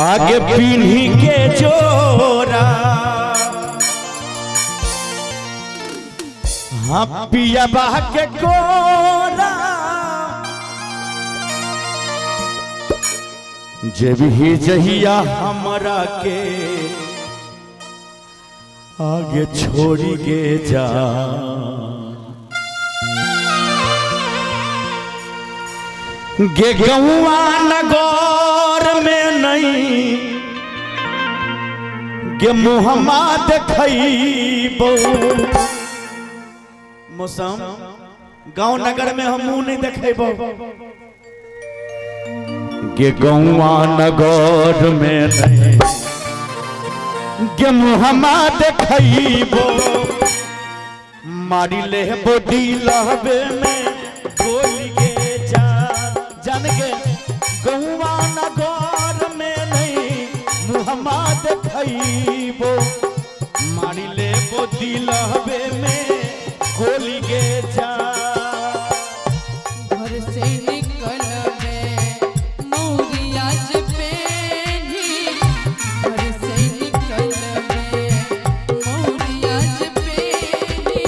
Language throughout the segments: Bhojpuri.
आगे पीढ़ी के जोरा हाँ पिया बा के गोरा जब ही जहिया हमरा के आगे छोड़ी गे जा गे गौआ नगर में नहीं गे मुहम्मा देखैबो मौसम गांव नगर में हम मुंह नहीं देखैबो गे गौआ नगर में नहीं गे मुहम्मा देखैबो मारी लेबो दिलहबे में गोली गे जान गे गौआ नगर में नहीं मुहम्मा देखैबो मारी लेबो दिलहबे में गोली गे जा घर से निकलबे मौरिया जे पेनी घर से निकलबे मौरिया जे पेनी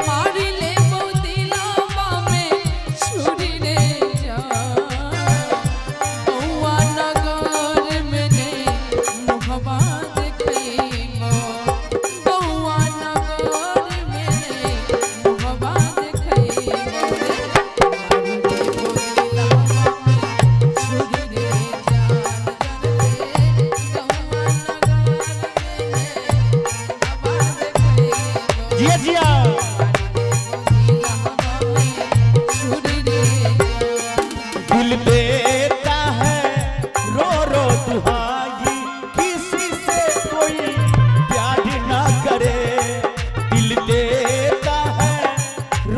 मारी लेबो दिलवा में छुरी रे जा गौआ नगर में नहीं मुहब्बा देखैबो गौआ नगर में नहीं मुहब्बा देखैबो जिया जिया दिल देता है रो रो दुहाई किसी से कोई प्यार ना करे दिल देता है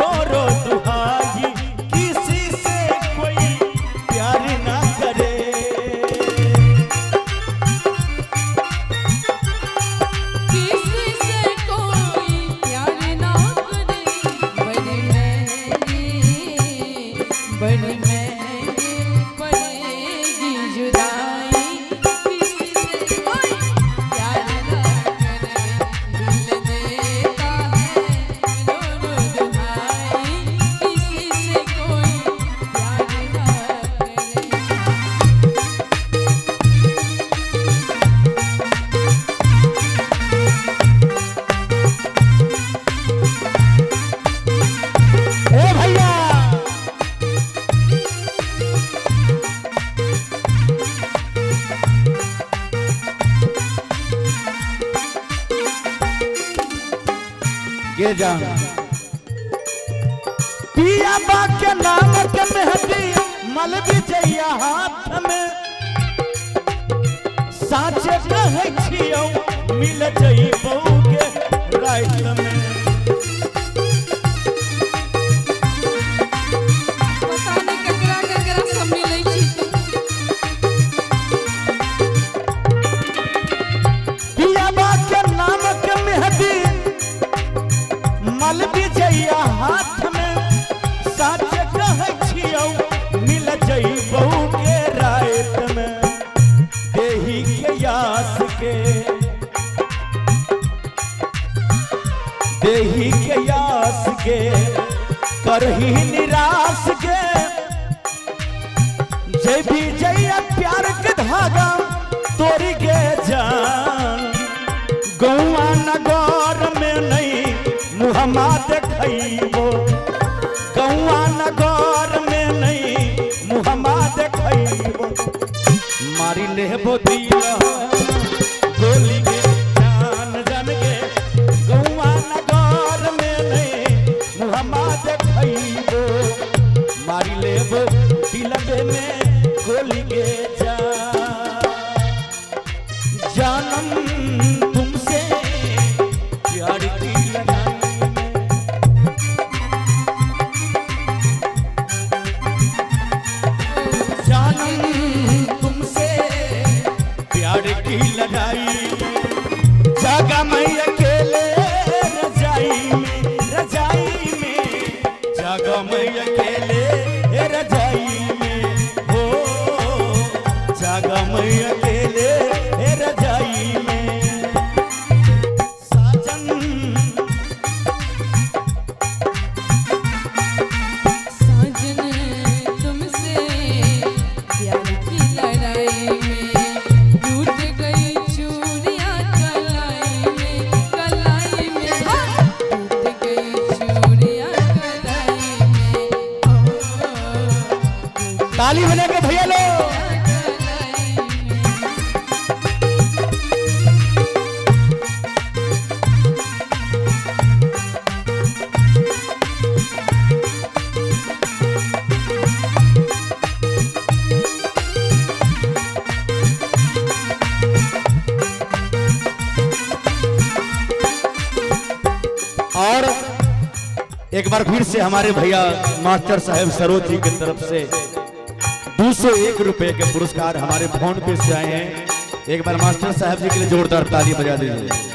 रो रो दुहाई किसी से कोई प्यार ना करे किसी से कोई प्यार ना करे बड़ी महंगी पड़ेगी जुदाई किसी से कोई प्यार ना करे दिल देता है रो रो दुहाई किसी से कोई प्यार ना करे ए भैया गे जा पिया बा के नाम के मेहंदी मलबी जइया हाथ में साचे कहै छियौ मिल जइबौ के रात में पता नहीं ककरा ककरा सब मिलै छी पिया बा के नाम के मेहंदी मलबी जइया हाथ में साचे कहै छियौ मिल जइबौ के रात में देही के यास के देही के यास के करही निराश के जय भी जइया प्यार के धागा तोरी के जान गौआ नगर में नहीं मुहम्मा देखैबो गौआ नगर में नहीं मुहम्मा देखैबो मारी लेबो दिया गोली के जान जान के गौआ नगर में नहीं मुहम्मा देखैबो मारी लेबो दिलबे में गोली के जानम तुमसे प्यार की लड़ाई में जानम तुमसे प्यार की लड़ाई जागा मैं अकेले रजाई में जागा मैं अकेले रजाई में हो जागा मैं अकेले ले ए रजाई में साजन साजन तुमसे प्यार की लड़ाई में टूट गई चूड़ियां कलाई में हाँ। टूट गई चूड़ियां कलाई में ताली बजा के भैया लो। और एक बार फिर से हमारे भैया मास्टर साहब सरोज जी की तरफ से 201 रुपए के पुरस्कार हमारे फोन पे से आए हैं। एक बार मास्टर साहब जी के लिए जोरदार ताली बजा दीजिए।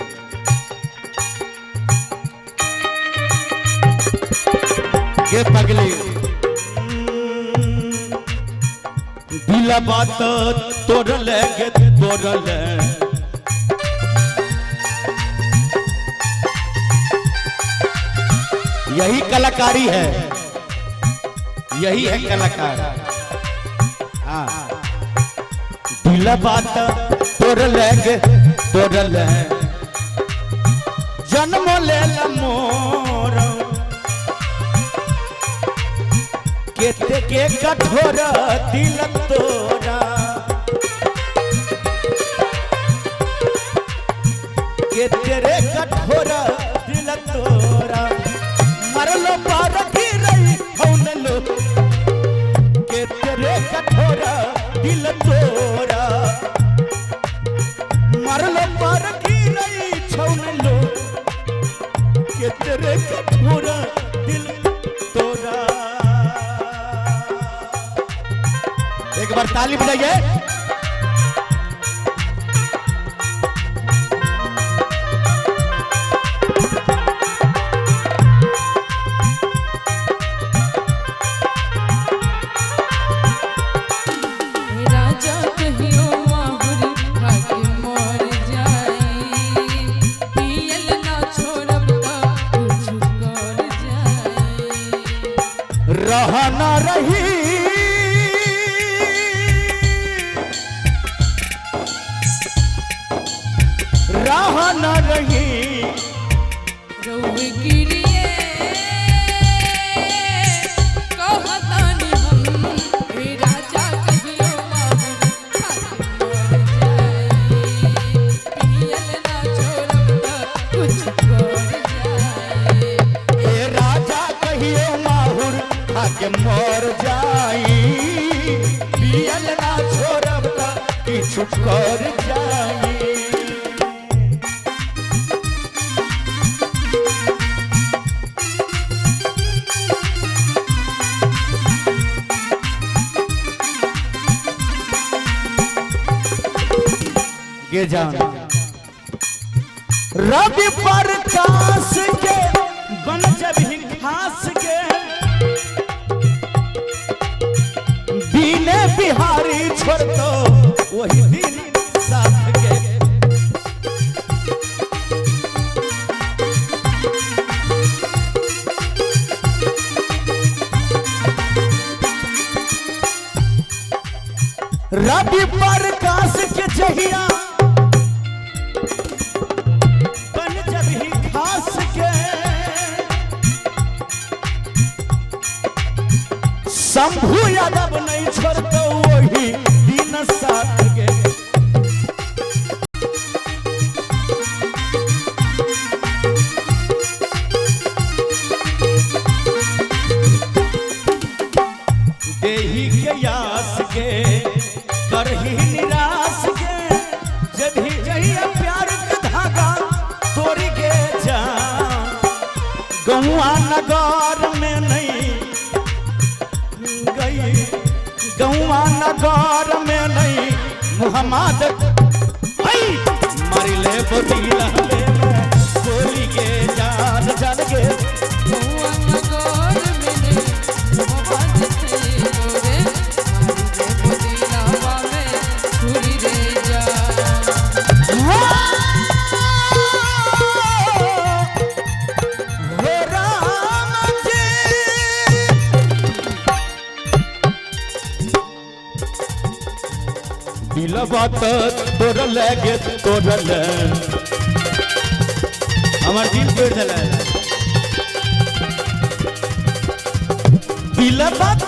ये पगली दिला बात तोड़ल के तोड़ल यही कलाकारी है, यही है कलाकार। हाँ दिल बात तोड़ल तोड़ल जन्म ले मोर केते के कठोर दिल तोरा केते रे कठोर दिल तोरा मरलो पार गिरई कौन लो के तेरे कठोरा दिल तोरा मरलो पार गिरई छौन लो के तेरे कठोरा दिल तोरा। एक बार ताली बजाइए। रहना रही रहना रही रउव के लिए कहतानी हम हे राजा कहियो माहुर पियल ना छोड़ब त कुछ कर जाए। ए राजा कहियो माहुर आके मर जाई पियल ना छोड़ब त किछु कर जाई। गे जान रवि प्रकाश के बन जब ही घास के दीने बिहारी छोड़ दो वही दिन साथ के रवि प्रकाश के जहिया बन जब ही घास के शंभू यादव नहीं छोड़तो वही दिन साथ के देही के यास के करही निराश के जब ही जहिया प्यार के धागा तोड़ी के जा गौआ नगर में नहीं गई गौआ नगर में नहीं मुहम्मद मारी ले बोतीला ले गोली के जान जान के गौआ नगर में नहीं मोहब्बत से गोरे मारी ले पुदीना में छुरी रे जा बात तोड़ लगे तोड़ल हमार दिल तोड़ दिला दिल बात